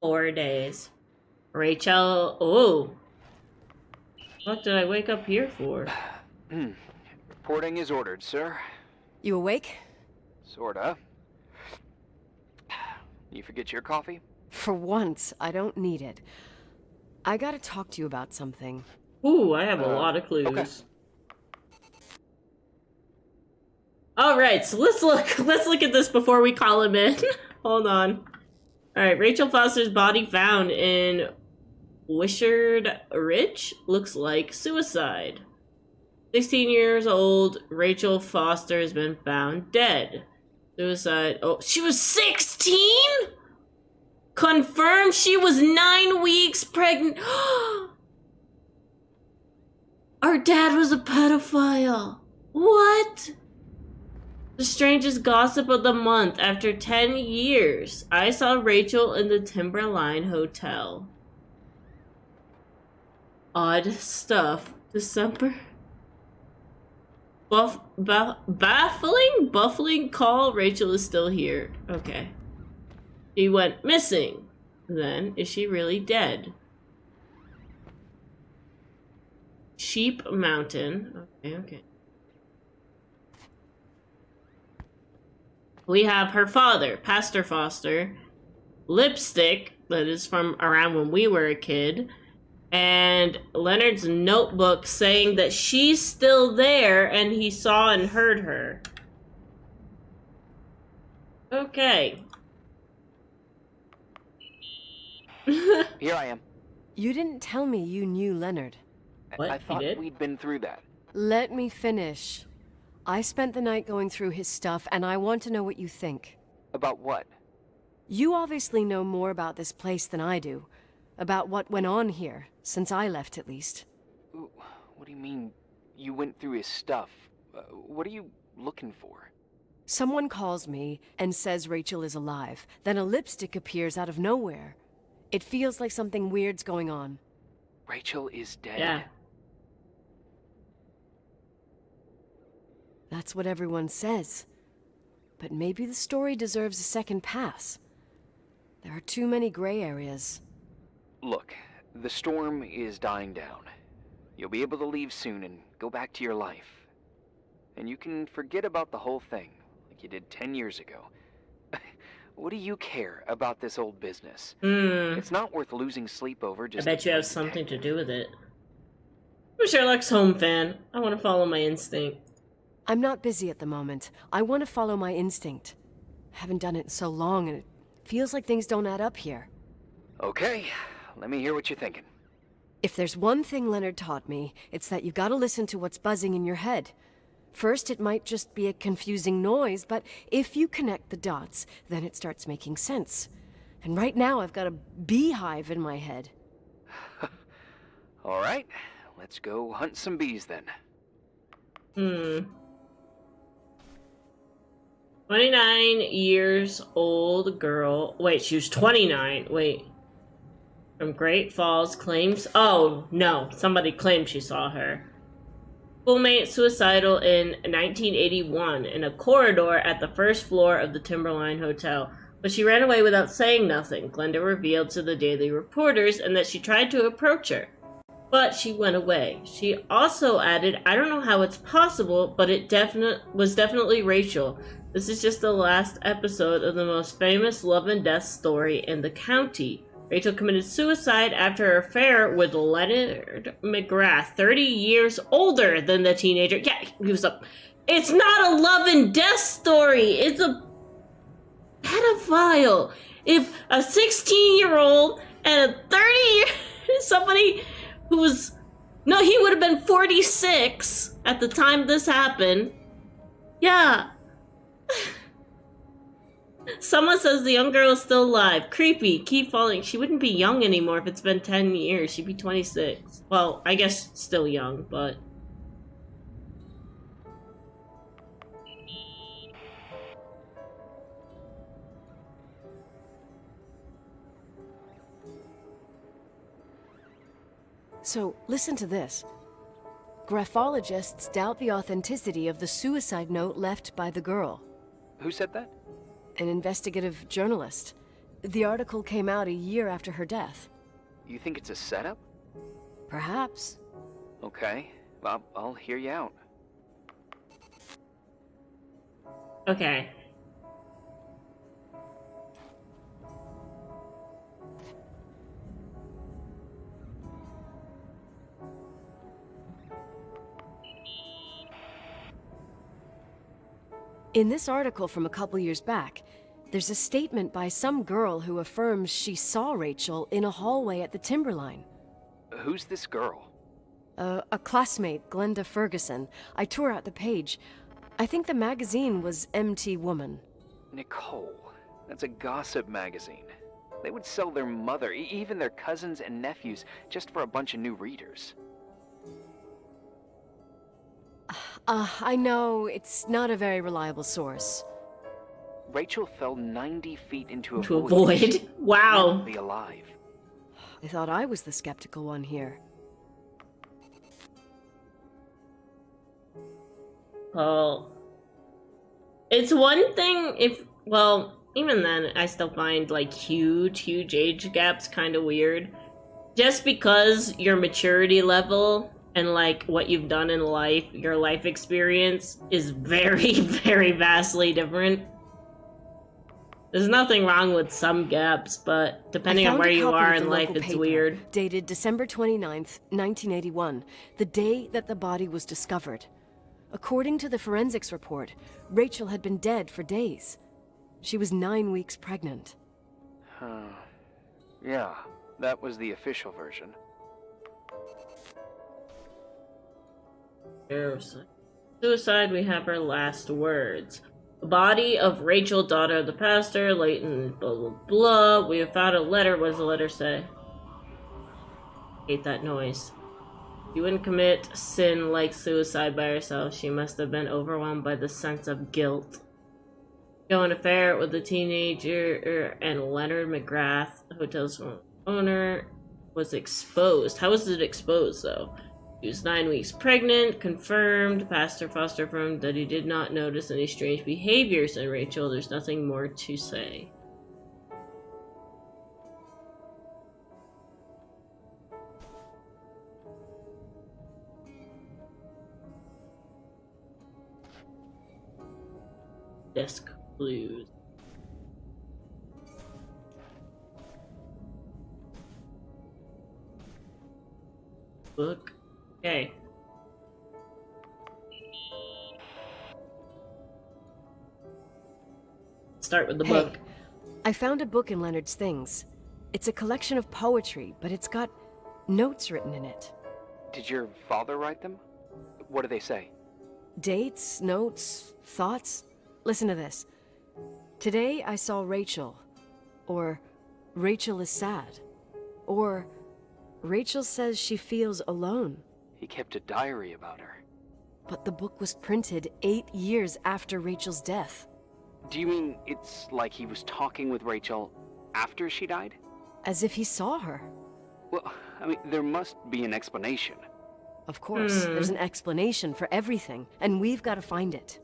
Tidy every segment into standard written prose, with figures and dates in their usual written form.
4 days. Rachel, oh, what did I wake up here for? Reporting is ordered, sir. You awake? Sorta. You forget your coffee? For once, I don't need it. I gotta talk to you about something. Ooh, I have a lot of Okay. clues. All right, so let's look. Let's look at this before we call him in. Hold on. All right, Rachel Foster's body found in Wishard Ridge looks like suicide. 16 years old, Rachel Foster has been found dead. Suicide. Oh, she was 16? Confirmed she was 9 weeks pregnant. Our dad was a pedophile. What? The strangest gossip of the month. After 10 years, I saw Rachel in the Timberline Hotel. Odd stuff. December. Baffling call. Rachel is still here. Okay. She went missing. Then, is she really dead? Sheep Mountain. Okay. We have her father, Pastor Foster. Lipstick, that is from around when we were a kid. And Leonard's notebook saying that she's still there and he saw and heard her. Okay. Here I am. You didn't tell me you knew Leonard. What? I You thought did? we'd been through that. Let me finish. I spent the night going through his stuff, and I want to know what you think. About what? You obviously know more about this place than I do. About what went on here, since I left at least. Ooh, what do you mean, you went through his stuff? What are you looking for? Someone calls me and says Rachel is alive. Then a lipstick appears out of nowhere. It feels like something weird's going on. Rachel is dead? Yeah. That's what everyone says. But maybe the story deserves a second pass. There are too many gray areas. Look, the storm is dying down. You'll be able to leave soon and go back to your life. And you can forget about the whole thing, like you did 10 years ago. What do you care about this old business? It's not worth losing sleep over I just bet to you have play something to detective. do with it. I'm a Sherlock Holmes fan. I want to follow my instinct. I'm not busy at the moment. I want to follow my instinct. Haven't done it in so long, and it feels like things don't add up here. Okay, let me hear what you're thinking. If there's one thing Leonard taught me, it's that you gotta listen to what's buzzing in your head. First, it might just be a confusing noise, but if you connect the dots, then it starts making sense. And right now, I've got a beehive in my head. All right, let's go hunt some bees then. 29 years old girl. Wait, she was 29. Wait. From Great Falls claims. Oh, no. Somebody claimed she saw her. Schoolmate suicidal in 1981 in a corridor at the first floor of the Timberline Hotel. But she ran away without saying nothing, Glenda revealed to the Daily Reporters, and that she tried to approach her. But she went away. She also added, I don't know how it's possible, but it was definitely Rachel. This is just the last episode of the most famous love and death story in the county. Rachel committed suicide after her affair with Leonard McGrath, 30 years older than the teenager. Yeah, he was a... It's not a love and death story. It's a pedophile. If a 16-year-old and a 30-year... somebody who was... No, he would have been 46 at the time this happened. Yeah. Someone says the young girl is still alive. Creepy. Keep falling. She wouldn't be young anymore if it's been 10 years. She'd be 26. Well, I guess still young, but... So, listen to this. Graphologists doubt the authenticity of the suicide note left by the girl. Who said that? An investigative journalist. The article came out a year after her death. You think it's a setup? Perhaps. Okay, well, I'll hear you out. Okay. In this article from a couple years back, there's a statement by some girl who affirms she saw Rachel in a hallway at the Timberline. Who's this girl? A classmate, Glenda Ferguson. I tore out the page. I think the magazine was MT Woman. Nicole. That's a gossip magazine. They would sell their mother, even their cousins and nephews, just for a bunch of new readers. I know it's not a very reliable source. Rachel fell 90 feet into a To void. avoid. Wow. Be alive. I thought I was the skeptical one here. Well, it's one thing if, well, even then, I still find, like, huge age gaps kind of weird. Just because your maturity level and, like, what you've done in life, your life experience, is very, very vastly different. There's nothing wrong with some gaps, but depending on where you are in life, it's weird. Dated December 29th, 1981, the day that the body was discovered. According to the forensics report, Rachel had been dead for days. She was 9 weeks pregnant. Yeah, that was the official version. Suicide, we have her last words. The body of Rachel, daughter of the pastor, Leighton, blah, blah, blah. We have found a letter. What does the letter say? Hate that noise. She wouldn't commit sin like suicide by herself. She must have been overwhelmed by the sense of guilt. Going affair with a teenager and Leonard McGrath, hotel's owner, was exposed. How was it exposed, though? She was 9 weeks pregnant, confirmed. Pastor Foster affirmed that he did not notice any strange behaviors in Rachel. There's nothing more to say. Desk clues. Book. Okay. Start with the book. I found a book in Leonard's things. It's a collection of poetry, but it's got notes written in it. Did your father write them? What do they say? Dates, notes, thoughts. Listen to this. Today I saw Rachel. Or Rachel is sad. Or Rachel says she feels alone. He kept a diary about her. But the book was printed 8 years after Rachel's death. Do you mean it's like he was talking with Rachel after she died? As if he saw her. Well, I mean, there must be an explanation. Of course, there's an explanation for everything, and we've got to find it.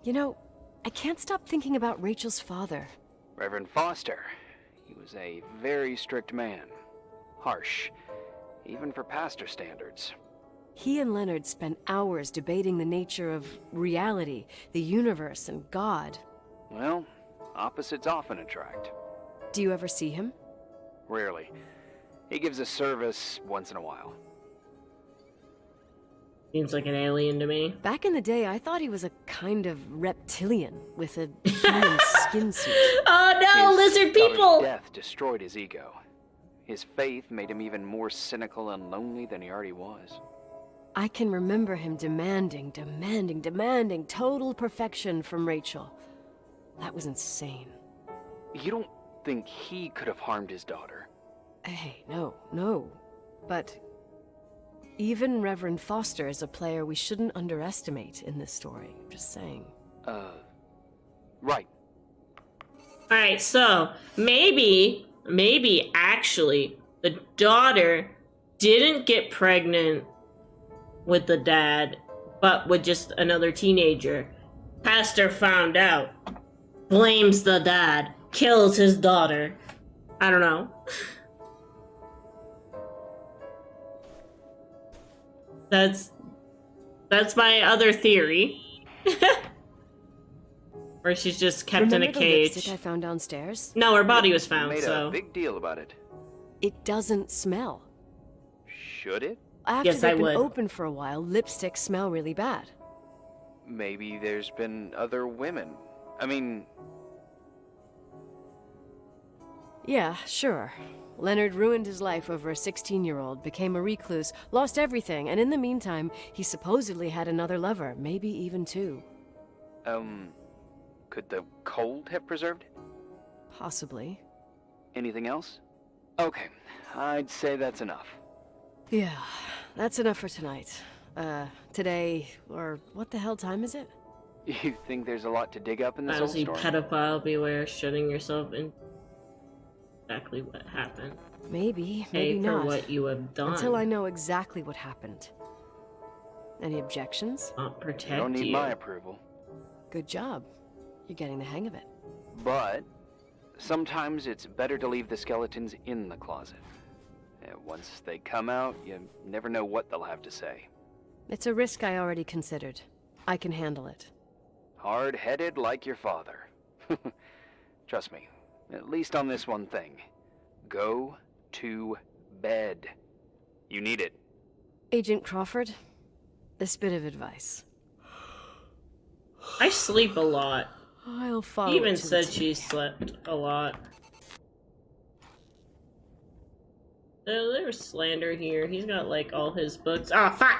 You know, I can't stop thinking about Rachel's father. Reverend Foster. He was a very strict man. Harsh, even for pastor standards. He and Leonard spent hours debating the nature of reality, the universe, and God. Well, opposites often attract. Do you ever see him? Rarely. He gives a service once in a while. Seems like an alien to me. Back in the day, I thought he was a kind of reptilian with a human skin suit. Oh no, His lizard daughter's people! death destroyed his ego. His faith made him even more cynical and lonely than he already was. I can remember him demanding total perfection from Rachel. That was insane. You don't think he could have harmed his daughter? Hey, no. But even Reverend Foster is a player we shouldn't underestimate in this story. Just saying. Right. Alright, so maybe actually the daughter didn't get pregnant with the dad, but with just another teenager. Pastor found out, blames the dad, kills his daughter. I don't know. That's my other theory. Or she's just kept Remember in a the cage. lipstick I found downstairs? No, her body was found, Made so... a big deal about it. It doesn't smell. Should it? After Yes, I they've been would. open for a while, lipsticks smell really bad. Maybe there's been other women. I mean, Yeah, sure. Leonard ruined his life over a 16-year-old, became a recluse, lost everything, and in the meantime, he supposedly had another lover, maybe even two. could the cold have preserved it? Possibly. Anything else? Okay, I'd say that's enough. Yeah, that's enough for tonight. Today, or what the hell time is it? You think there's a lot to dig up in this old Honestly, story? pedophile, beware shutting yourself in. Exactly what happened. Maybe, Pay maybe for not. what you have done. Until I know exactly what happened. Any objections? Not protect You don't need you. my approval. Good job. You're getting the hang of it. But sometimes it's better to leave the skeletons in the closet. Once they come out, you never know what they'll have to say. It's a risk I already considered. I can handle it. Hard-headed like your father. Trust me, at least on this one thing. Go to bed. You need it. Agent Crawford, this bit of advice. I sleep a lot. I'll follow He even it to the said T. she slept a lot. There's slander here. He's got like all his books. Ah, fuck!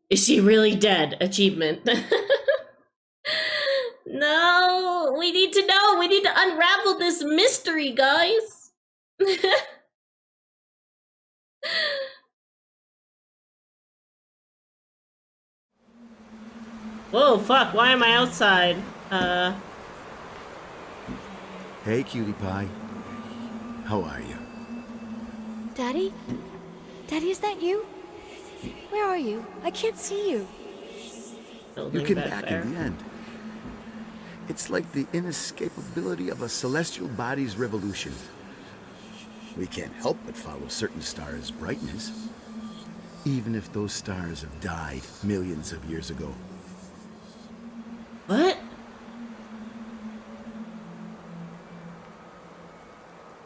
Is she really dead? Achievement. No! We need to know! We need to unravel this mystery, guys! Whoa, fuck, why am I outside? Hey, cutie pie. How are you? Daddy? Daddy, is that you? Where are you? I can't see you. You Building came back back there. in the end. It's like the inescapability of a celestial body's revolution. We can't help but follow certain stars' brightness, even if those stars have died millions of years ago. What?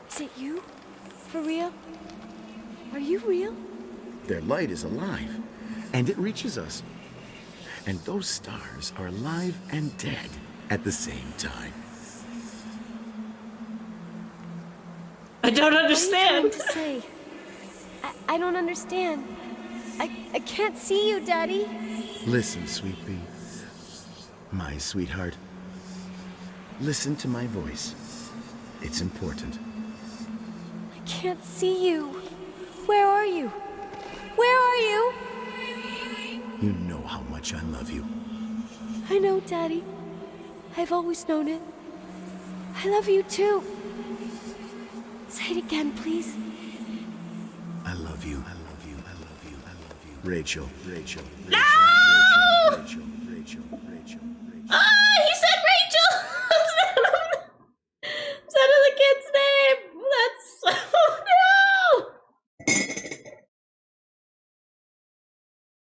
Is it you? For real? Are you real? Their light is alive, and it reaches us. And those stars are alive and dead at the same time. I don't What are you understand! trying to say? I don't understand. I can't see you, Daddy. Listen, sweet pea. My sweetheart. Listen to my voice. It's important. I can't see you. Where are you? Where are you? You know how much I love you. I know, Daddy. I've always known it. I love you too. Say it again, please. I love you. I love you. I love you. I love you. Rachel. Rachel. No! Rachel. Rachel. Rachel. Rachel. Ah, he said